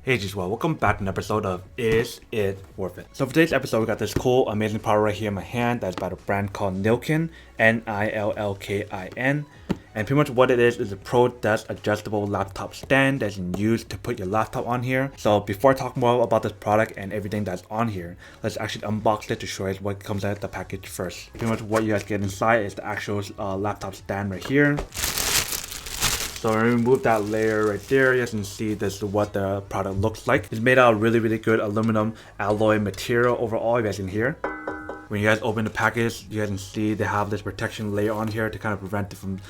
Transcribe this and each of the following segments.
Hey G-Squad, welcome back to an episode of Is It Worth It? So for today's episode, we got this cool, amazing product right here in my hand that's by a brand called Nillkin, Nillkin. And pretty much what it is a pro desk adjustable laptop stand that you can use to put your laptop on here. So before I talk more about this product and everything that's on here, let's actually unbox it to show you what comes out of the package first. Pretty much what you guys get inside is the actual laptop stand right here. So I remove that layer right there. You guys can see this is what the product looks like. It's made out of really good aluminum alloy material overall, you guys can hear. When you guys open the package, you guys can see they have this protection layer on here to kind of prevent it from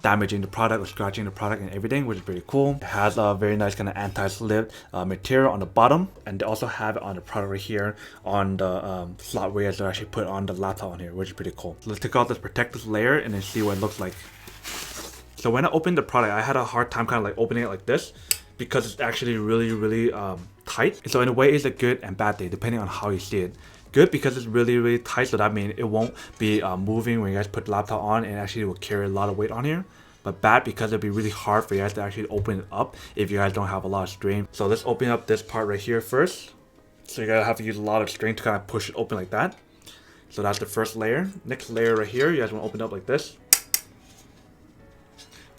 damaging the product or scratching the product and everything, which is pretty cool. It has a very nice kind of anti-slip material on the bottom, and they also have it on the product right here on the slot where you guys actually put on the laptop on here, which is pretty cool. So let's take out this protective layer and then see what it looks like. So when I opened the product, I had a hard time kind of like opening it like this because it's actually really tight. So in a way, it's a good and bad thing depending on how you see it. Good because it's really tight, so that means it won't be moving when you guys put the laptop on, and actually will carry a lot of weight on here. But bad because it'll be really hard for you guys to actually open it up if you guys don't have a lot of strain. So let's open up this part right here first. So you gotta have to use a lot of strain to kind of push it open like that. So that's the first layer. Next layer right here, you guys want to open it up like this.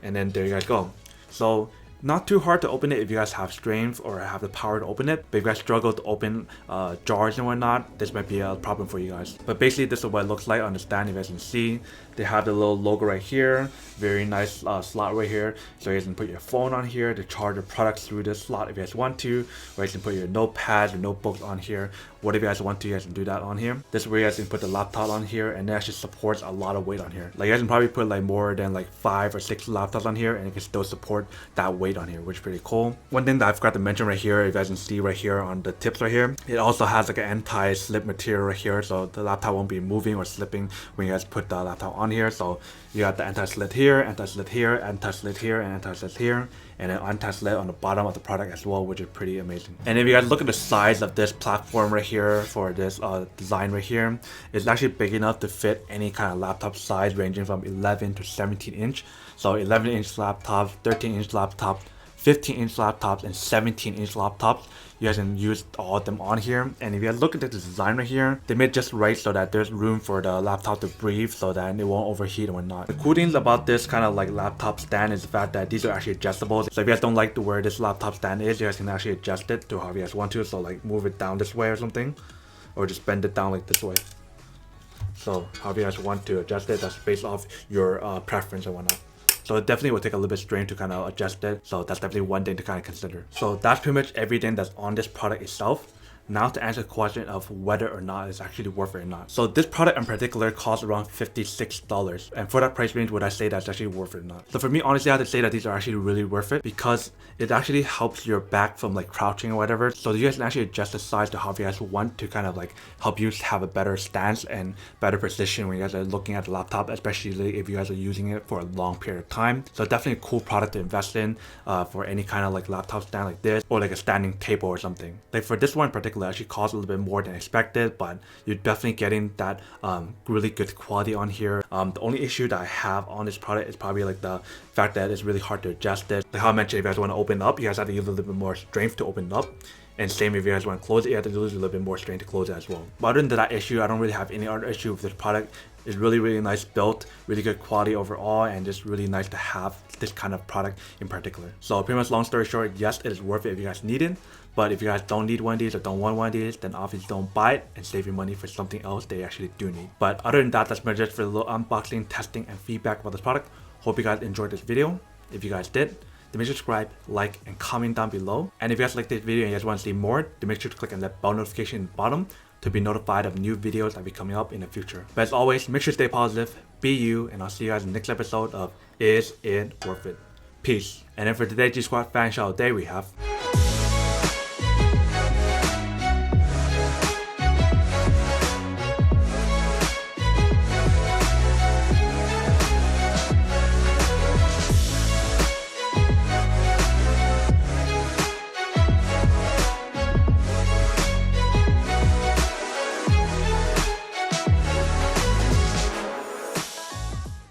And then there you guys go. So not too hard to open it if you guys have strength or have the power to open it. But if you guys struggle to open jars and whatnot, this might be a problem for you guys. But basically this is what it looks like on the stand. You guys can see they have the little logo right here. Very nice slot right here. So you guys can put your phone on here to charge your products through this slot if you guys want to. Or you can put your notepads or notebooks on here. Whatever you guys want to, you guys can do that on here. This is where you guys can put the laptop on here, and it actually supports a lot of weight on here. Like you guys can probably put like more than like 5 or 6 laptops on here, and it can still support that weight on here, which is pretty cool. One thing that I forgot to mention right here, you guys can see right here on the tips right here, it also has like an anti-slip material right here, so the laptop won't be moving or slipping when you guys put the laptop on here. So you got the anti-slip here, anti-slip here, anti-slip here, and anti-slip here, and an anti-slip on the bottom of the product as well, which is pretty amazing. And if you guys look at the size of this platform right here for this design right here, it's actually big enough to fit any kind of laptop size ranging from 11 to 17 inch. So 11-inch laptops, 13-inch laptops, 15-inch laptops, and 17-inch laptops. You guys can use all of them on here. And if you guys look at the design right here, they made just right so that there's room for the laptop to breathe so that it won't overheat and whatnot. The cool things about this kind of like laptop stand is the fact that these are actually adjustable. So if you guys don't like where this laptop stand is, you guys can actually adjust it to however you guys want to. So like move it down this way or something, or just bend it down like this way. So however you guys want to adjust it, that's based off your preference and whatnot. So it definitely will take a little bit of strain to kind of adjust it. So that's definitely one thing to kind of consider. So that's pretty much everything that's on this product itself. Now to answer the question of whether or not it's actually worth it or not. So this product in particular costs around $56. And for that price range, would I say that's actually worth it or not? So for me, honestly, I have to say that these are actually really worth it because it actually helps your back from like crouching or whatever. So you guys can actually adjust the size to how you guys want to kind of like help you have a better stance and better position when you guys are looking at the laptop, especially if you guys are using it for a long period of time. So definitely a cool product to invest in for any kind of like laptop stand like this, or like a standing table or something. Like for this one in particular, actually cost a little bit more than expected, but you're definitely getting that really good quality on here. The only issue that I have on this product is probably like the fact that it's really hard to adjust it. Like how I mentioned, if you guys want to open it up, you guys have to use a little bit more strength to open it up. And same if you guys want to close it, you have to use a little bit more strength to close it as well. But other than that issue, I don't really have any other issue with this product. It's really nice built, really good quality overall, and just really nice to have this kind of product in particular. So pretty much long story short, yes, it is worth it if you guys need it. But if you guys don't need one of these or don't want one of these, then obviously don't buy it and save your money for something else they actually do need. But other than that, that's pretty much just for a little unboxing, testing, and feedback about this product. Hope you guys enjoyed this video. If you guys did, then make sure to subscribe, like, and comment down below. And if you guys like this video and you guys want to see more, then make sure to click on that bell notification in the bottom to be notified of new videos that will be coming up in the future. But as always, make sure to stay positive, be you, and I'll see you guys in the next episode of Is It Worth It? Peace. And then for today's G-Squad fan shout out day, we have...